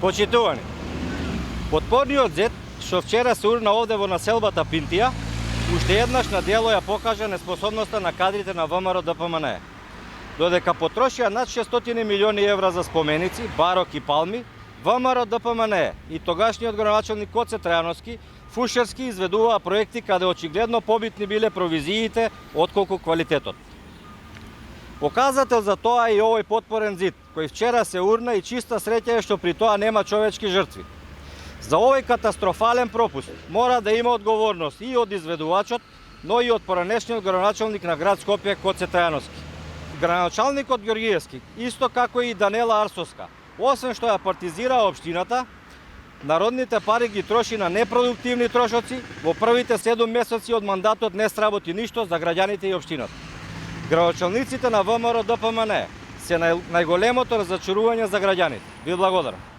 Почитувани, потпорниот зет што вчера се урна овде во населбата Пинтија, уште еднаш на дело ја покажа неспособноста на кадрите на ВМРО ДПМН. Додека потрошија над 600 милиони евра за споменици, барок и палми, ВМРО ДПМН и тогашниот градоначалник Гоце Трајановски фушерски изведуваа проекти каде очигледно побитни биле провизиите отколку квалитетот. Показател за тоа е и овој потпорен зид, кој вчера се урна и чиста среќа е што при тоа нема човечки жртви. За овој катастрофален пропуст мора да има одговорност и од изведувачот, но и од поранешниот градоначалник на град Скопје Гоце Трајановски. Градоначалникот Ѓоргиевски, исто како и Данела Арсовска, освен што ја партизира општината, народните пари ги троши на непродуктивни трошоци, во првите 7 месеци од мандатот не сработи ништо за граѓаните и општината. Градоначалниците на ВМРО ДПМН се најголемото разочарување за граѓаните. Ви благодарам.